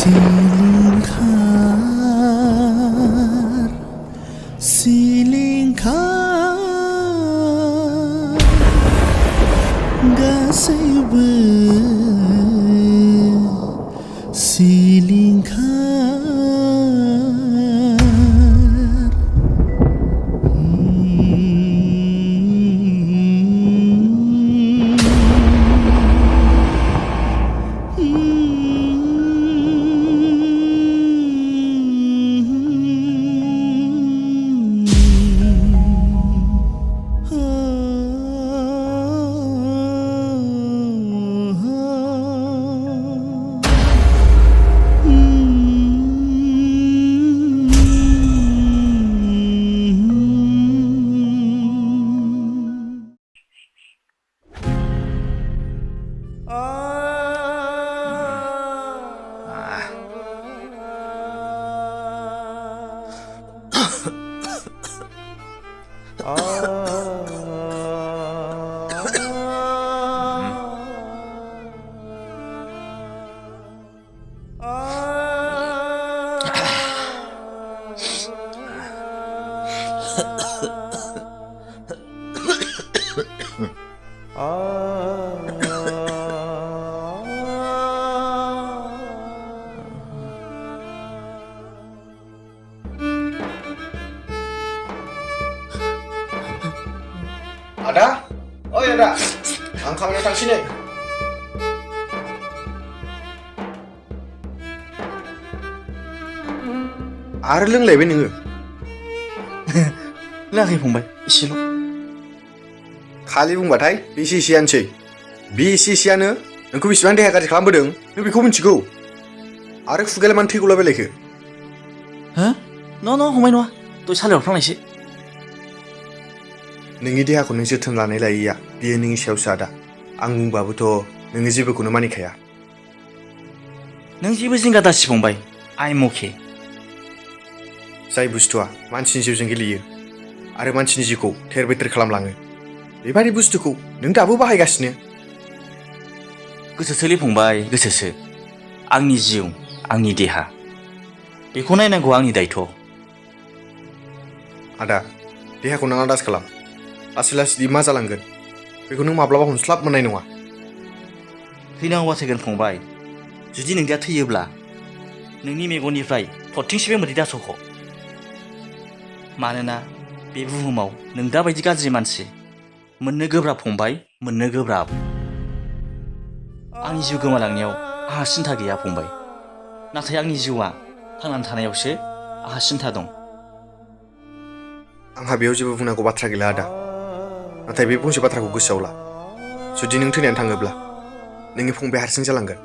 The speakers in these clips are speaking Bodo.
Silingkar, Silingkar, गासैबो Silingkar. Ada? Oh ya ada. Angkatannya tang sini. आरो लोंलायबाय नोङो? लोङाखै फंबाय, एसेल'। खालि बुंबाथाय बे एसेयानोसै। बे एसेयानो नोंखौ बेसेबां देहा गाज्रि खालामबोदों नों बेखौ मिथिगौ। आरो खुगायालाय मानो थैगौला बेलायखो? हो? नङा फंबाय नङा। दहाय सालायाव फ्लांनायसो। नोंनि देहाखौ नों जोथोन लानाय लायैया बेयो नोंनि सायावसो आदा। आं बुंबाबोथ' नोङो जेबोखौनो मानिखाया। नों जेबो जिंगा दासि फंबाय। आइम अके। जाय बुस्थुआ मानसिनि जिउजों गेलेयो आरो मानसिनि जिउखौ थेर बेथेर खालामलाङो बेबादि बुस्थुखौ नों दाबो बाहायगासिनो। गोसोसोलै फंबाय, गोसोसो। आंनि जिउ, आंनि देहा। बेखौ नायनांगौ आंनि दायथ'। आदा, देहाखौ नों आन्दाज खालाम। लासै लासै मा जालांगोन बेखौ नों माब्लाबा हमस्लाब मोननाय नङा। थैनांगौबा थैगोन फंबाय। जुदि नोंदिया थैयोब्ला नोंनि मेगननिफ्राय थरथिंसेबो मोदै दास'ख'। मानोना बे बुहुमाव नों दाबायदि गाज्रि मानसि मोननो गोब्राब फंबाय, मोननो गोब्राब। आंनि जिउ गोमालांनायाव आंहा सिन्था गैया फंबाय। नाथाय आंनि जिउआ थांनानै थानायावसो आंहा सिन्था दं। आंहा बेयाव जेबो बुंनांगौ बाथ्रा गैला आदा। नाथाय बे फंसे बाथ्राखौ गोसोआव ला। जुदि नों थैनानै थाङोब्ला नोंनि फंबाया हारसिं जालांगोन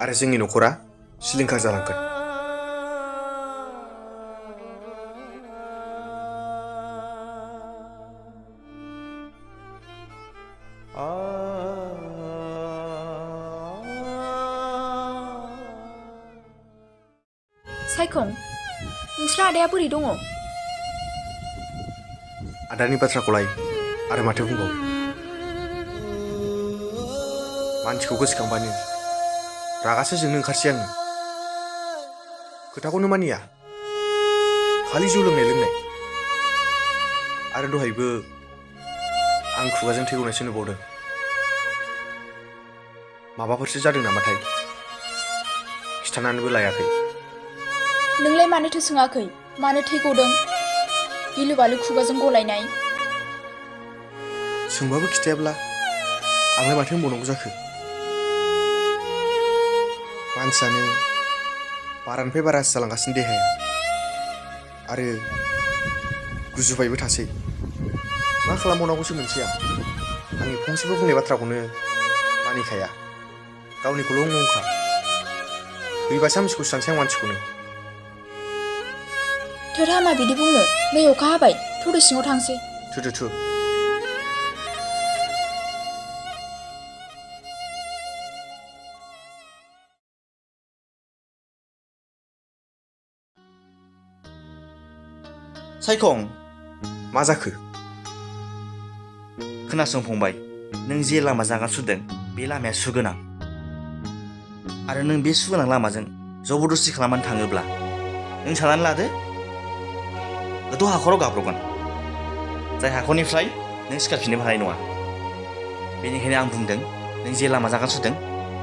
आरो जोंनि न'खरा सिलिंखार जालांगोन। सायखं, नोंस्रा आदाया बोरै दङ? आदानि बाथ्राखौलाय आरो माथो बुंबावो? मानसिखौ गोसोखांबानो रागासो जोंनो ओंखारसै आङो। खोथाखौनो मानिया। खालि जौ लोंनाय। आरो दहायबो आं खुगाजों थै गनायसो नुबावदों। माबाफोरसो जादों नामाथाय? खिथानानैबो लायाखै। नोंलाय मानोथो सोङाखै? मानो थै गदों? गिलु बालु खुगाजों गलायनाय। सोंबाबो खिथायाब्ला आंलाय माथो होनबावनांगौ जाखो? मानसियानो बारानिफ्राय बारासो जालांगासिनो देहाया। आरो गुजुबायबो थासै। मा खालामबावनांगौसो मोनसै आं। आंनि फंसेबो बुंनाय बाथ्राखौनो मानिखाया। गावनिखौल' अंखा। थैबासो हामसिगौ सानसै आं मानसिखौनो। थोर हामा बिदि बुंनो। नै अखा हाबाय। थौ सिङाव थांसै। थु। सायखं, मा जाखो? खोनासं फंबाय, नों जे लामा जागा सुरदों बे लामाया सुगोनां। आरो नों बे सुगोनां लामाजों जबरदस्ति खालामनानै थाङोब्ला नों साननानै लादो गोथौ हाखराव गाब्र'गोन जाय हाखरनिफ्राय नों सिखारफिननोबो हानाय नङा बेनिखायनो आं बुंदों नों जे लामा जागोन सुदों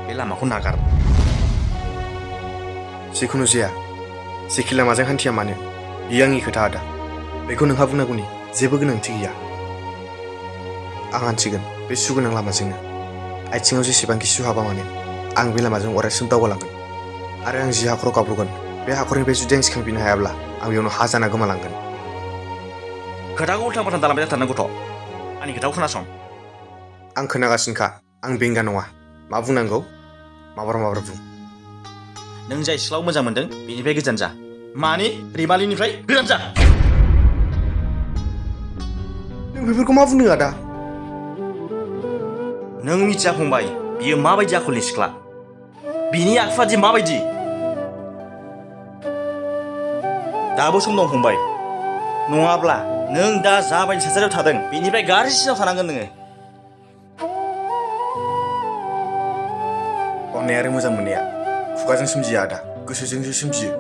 बे लामाखौ नागार जिखुनु जाया जेखि लामाजों हान्थिया मानो बियो आंनि खोथा आदा बेखौ नोंहा बुंनांगौनि जेबो गोनांथि गैया आं हान्थिगोन बे सुगोनां लामाजोंनो आथिङाव जेसेबांखि सु हाबा मानो आं बे लामाजों अरायसम दावगालांगोन आरो आं जि हाखराव गाब्र'गोन बे हाखरनिफ्राय जुदि आं सिखांफिननो हायाब्ला आं बेयावनो हा जाना गोमालांगोन खोथाखौ उल्थां फाल्थां दालांबाय जाथारना गथ' आंनि खोथाखौ खोनासं आं खोनागासिनोखा आं बेंगा नङा मा बुंनांगौ माब्रा बुं नों जाय सिख्लाखौ मोजां मोनदों बेनिफ्राय गोजान जा मानि रैमालिनिफ्राय गोजान जा नों बेफोरखौ मा बुंदों आदा नों मिथिया फंबाय बियो माबायदि आखलनि सिख्ला बिनि आखुआदि माबायदि दाबो सम दं फंबाय नङाब्ला नों दा जाबायदि थासारियाव थादों बेनिफ्राय गाज्रिसिनाव थानांगोन नोङो अननाय आरो मोजां मोननाया खुगाजों सोमजिया आदा गोसोजोंसो सोमजियो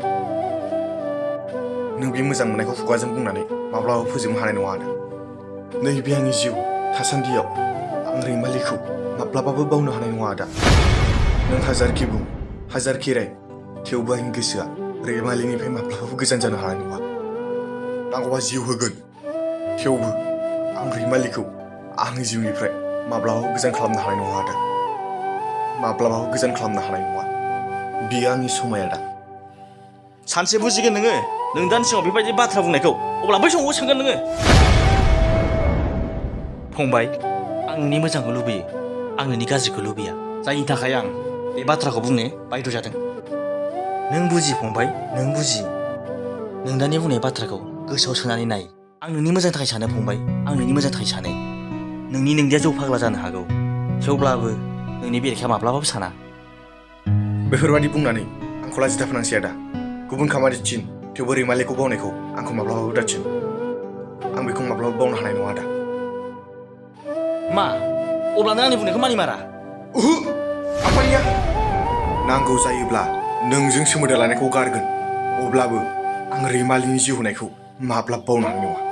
नों बे मोजां मोननायखौ खुगाजों बुंनानै माब्लाबाबो फोजोबनो हानाय नङा आदा नैबे आंनि जिउ थासान्दियाव आं रैमालिखौ माब्लाबाबो बावनो हानाय नङा आदा नों हाजारखि बुं हाजारखि राय थेवबो आंनि गोसोआ रैमालिनिफ्राय माब्लाबाबो गोजान जानो हानाय नङा नांगौबा जिउ होगोन थेवबो आं रैमालिखौ आंनि जिउनिफ्राय माब्लाबाबो गोजान खालामनो हानाय नङा आदा माब्लाबाबो गोजान खालामनो हानाय नङा बियो आंनि समाय आदा सानसे बुजिगोन नोङो नों दानि सिगाङाव बेबायदि बाथ्रा बुंनायखौ अब्ला बै समाव सोंगोन नोङो फंबाय आं नोंनि मोजांखौ लुबैयो आं नोंनि गाज्रिखौ लुबैया जायनि थाखाय आं बे बाथ्राखौ बुंनो बायद' जादों नों बुजि फंबाय नों बुजि नों दानि बुंनाय बाथ्राखौ गोसोआव सोनानै नाय आं नोंनि मोजांनि थाखाय सानो फंबाय आं नोंनि मोजांनि थाखाय सानो नोंनि नोंदिया जौ फाग्ला जानो हागौ थेवब्लाबो नोंनि बेरेखाया माब्लाबाबो साना बेफोरबादि बुंनानै आंखौ लाजिदा फोनांसै आदा गुबुन खामानि थिन थेवबो रैमालिखौ बावनायखौ आंखौ माब्लाबाबो दाथिन आं बेखौ माब्लाबाबो बावनो हानाय नङा आदा मा अब्ला नों आंनि बुंनायखौ मानिमारा ओहो आफानिया नांगौ जायोब्ला नोंजों सोमोन्दो लानायखौ गारगोन अब्लाबो आं रैमालिनि जिउ होनायखौ माब्लाबा बावनो हानाय नङा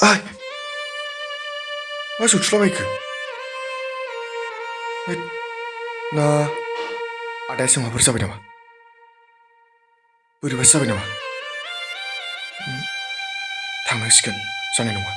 Ay, मा सौथुलाबायखो ना आदाया माबाफोर जाबाय नामा बोरैबासो जाबाय नामा थांनांसिगोन जानाय नङा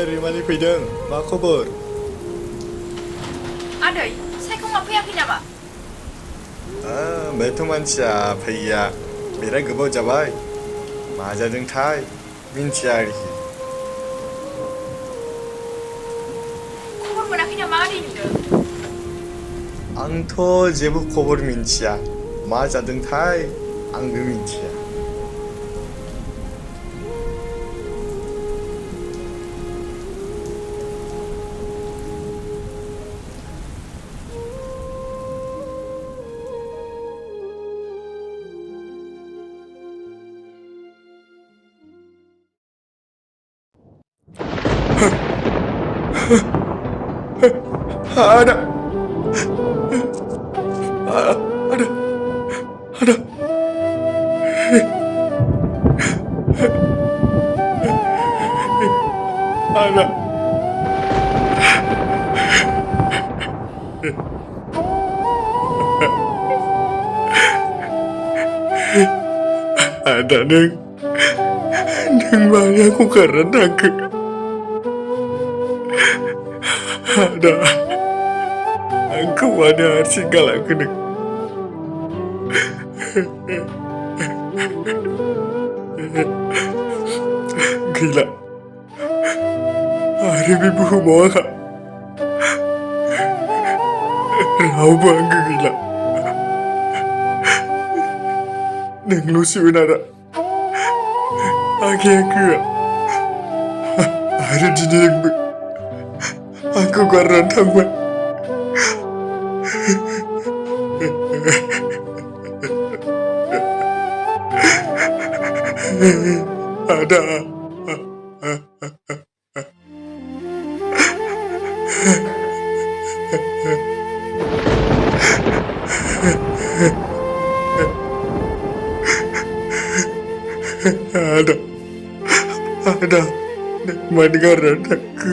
Rimani fैदों मा खबर? Aday, Saikongआ फैयाखै नामा? बेथ' मानसिया फैया बिराद गोबाव जाबाय मा जादोंथाय मिन्थिया आरोखि खबर मोनाखै नामा आदैनिनो? आंथ' जेबो खबर मिन्थिया मा जादोंथाय आंबो मिन्थिया Ada. Ada. Ada. Ada. Ada neng mana aku karena aku ada aku ada singgah aku neng gila hari ibu mau kak rau bangga gila neng lusi unara aku ada di neng aku karena tambah ada mendengaran aku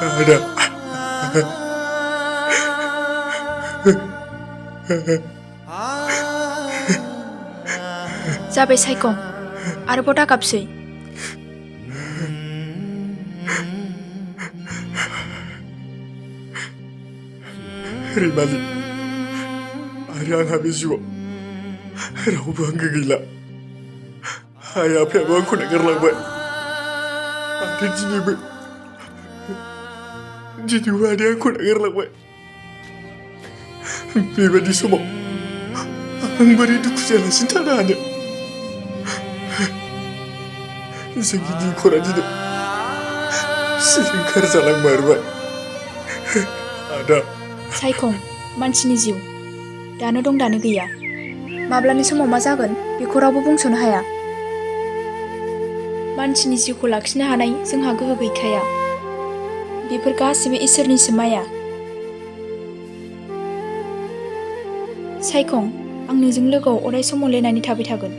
आदा जाबाय सायखं आरोबाव दागाबसै रैमालि आरो आंहा बे जिउआव रावबो आंगो गैला आइ आफायाबो आंखौ नागारलांबाय आरो दिनैबो आदाया आंखौ नागारलांबाय बेबायदि समाव आं बोरै दुखु जायालासिनो थानो हानो जोंनि दिंखरा दिनै सिलिंखार जालांमारबाय आदा सायखं मानसिनि जिउ दानो दं दानो गैया माब्लानि समाव मा जागोन बेखौ रावबो बुंस'नो हाया मानसिनि जिउखौ लाखिनो हानाय जोंहा गोहो गैखाया बेफोर गासिबो इसोरनिसो माया सायखं आं नोंजों लोगोआव अराय सम अनलायनानै थाबाय थागोन